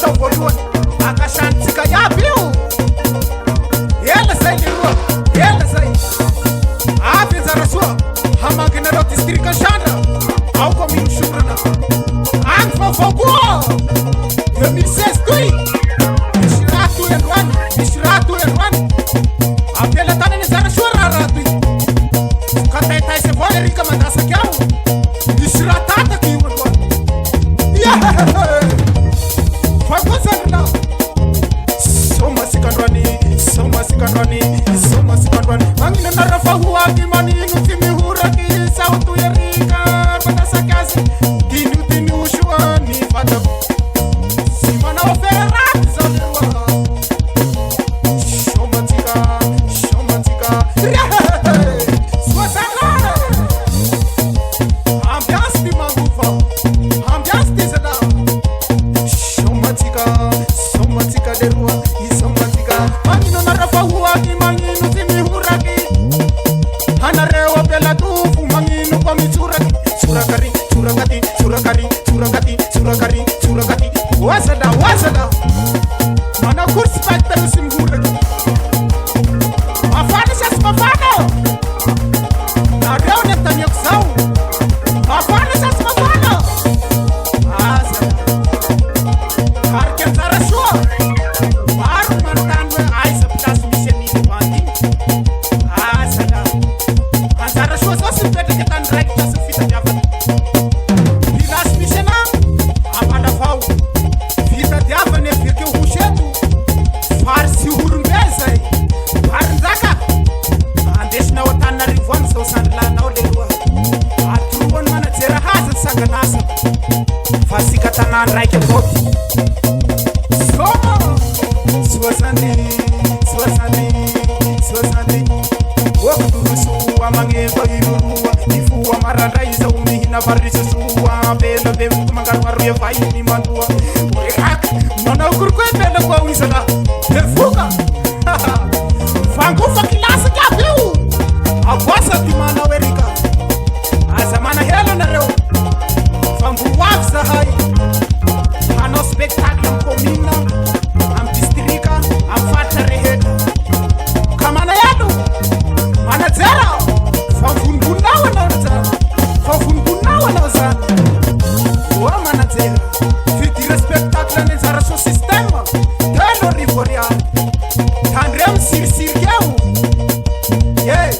Asa voalohany akasantsika iaby io. Ela zay leroa, ela zay. Avy anjara soa hamanginareo district Sandra. Ao commune Sorana. Agny vaovao koa 2016 toy. Misy raha toy androany, misy raha toy androany. Ampela tanany anjara soa raha toy. Ka taitaisa avao le rika mandasaky ao. Misy raha tataky io androany. Fa koa zany lao. Soma sikandroany, soma sikandroany, soma sikandroany. Magnino anareo fa hoaky manino ty mihoraki sao toy arika mandasaky azy. Dino soa ny vatako. Sy manao affaire raty zao leroa. Somatsika, somatsika. Soa zala. Ambiance ty mangofa, ambiance ty zala. Somatsika, somatsika leroa, isomatsika. Magnino anareo fa hoaky magnino ty mihoraki. Anareo apela tofo magnino koa mitsoraki. Surakari, surakati, surakari, surakati, surakari, surakati. Wazada, wazada. Mana kursi factor simhuraki. Mafana sas mafana. Nareo netanya kusau. Mafana sas mafana. Wazada. Harken zara shua. Baru mantanwe aisa plus miseni bandi. Wazada. Zara shua so simpete ketan right tas fita javan. Pilas misena. Amana fau. Vita diavane virke rushetu. Farsi hurumbeza. Harzaka. Andeshna watana rivon so sandla na olerua. Atruon mana tera hazat saganasa. Farsi katana raike boti. Soma. Suasandi, suasandi, suasandi. Waktu rusuwa mange bagirua. Ifua marandaiza umihina varisusuwa. Bela bevu mangarwaru ya vai ni mandua. Mana ukurkwe bela kwa wisana. Defuka. Fangufa kilasa kabiu. Awasa timana werika. Azamana helo na reo. Fangu wafsa hai. Ano spectacle komina. Am distrika. Am fata reheta. Kamana yadu. Mana zera. Fangungunawa na zera. Fangungunawa na zera. Wa mana zera. Fiti spectacle ne zara so sistema. Telo rivorial. Tandrem sir geu. Yeah.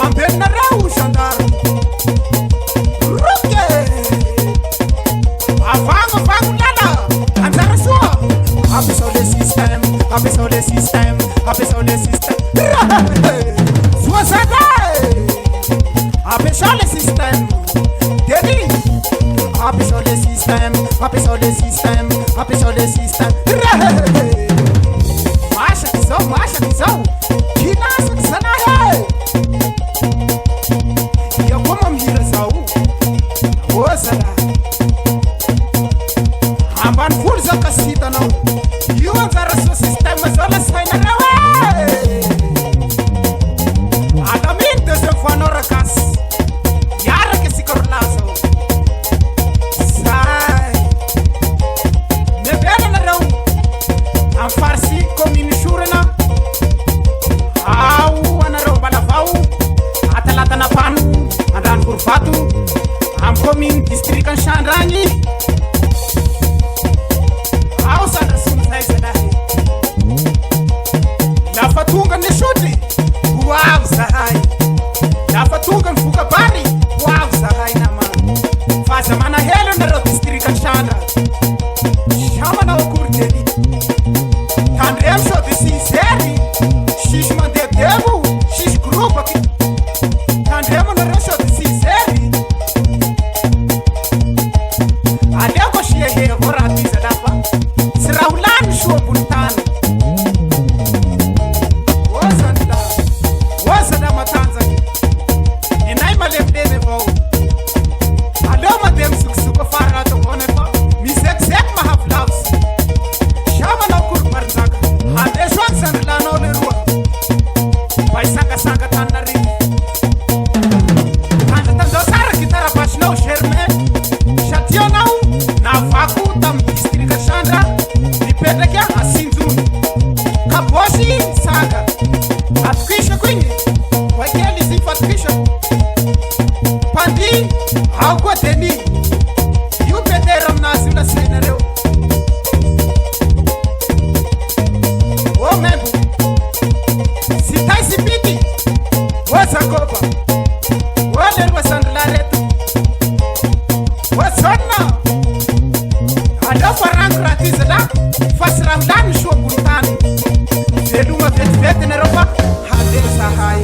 Amben na rau shandar. Ruke. Avango lala. Anzara so. Abiso le system. Abiso le system. Abiso le system. Suasada. Abiso le system. Dedi. Abiso le system. Abiso le system. Abiso le system. Masha kizo. Kinasa kisana he. Ya koma mhira zao. Wazala. Amban full za kasita na. You anzara so system zola saina rawe. Adamin de se fanora kas. Yara ke sikorlazo. Sai. Ne bela na raw. Am farsi commune Sorana. Au anareo balavao. Atalata na pano. Andrano Kurfatu. Am commune district Sandrangi. Au sana sunzai sadahi. Lafa tunga ne shudri. Wow sahai. Lafa tunga mfuka bari. Wow sahai nama. Fasa mana helo na ro district Sandra. Shama na okurteli. Tandrem sho disi seri. Shish mande devu. Shish group aqui. Tandrem na ro sho disi seri. Adego shie horati zadafa. Siraulan sho bultan. Wazada matanza. Enai malem dene vau. Alo madem suksuka fara to konefa. Misek mahaflaus. Shama na kur marzaka. Hade shwan sanla no lerua. Pai saka tanari. Aleo farango raha ty zala fasy raha milamy soa bolontany veloma vetivety nareo fa handeha zahay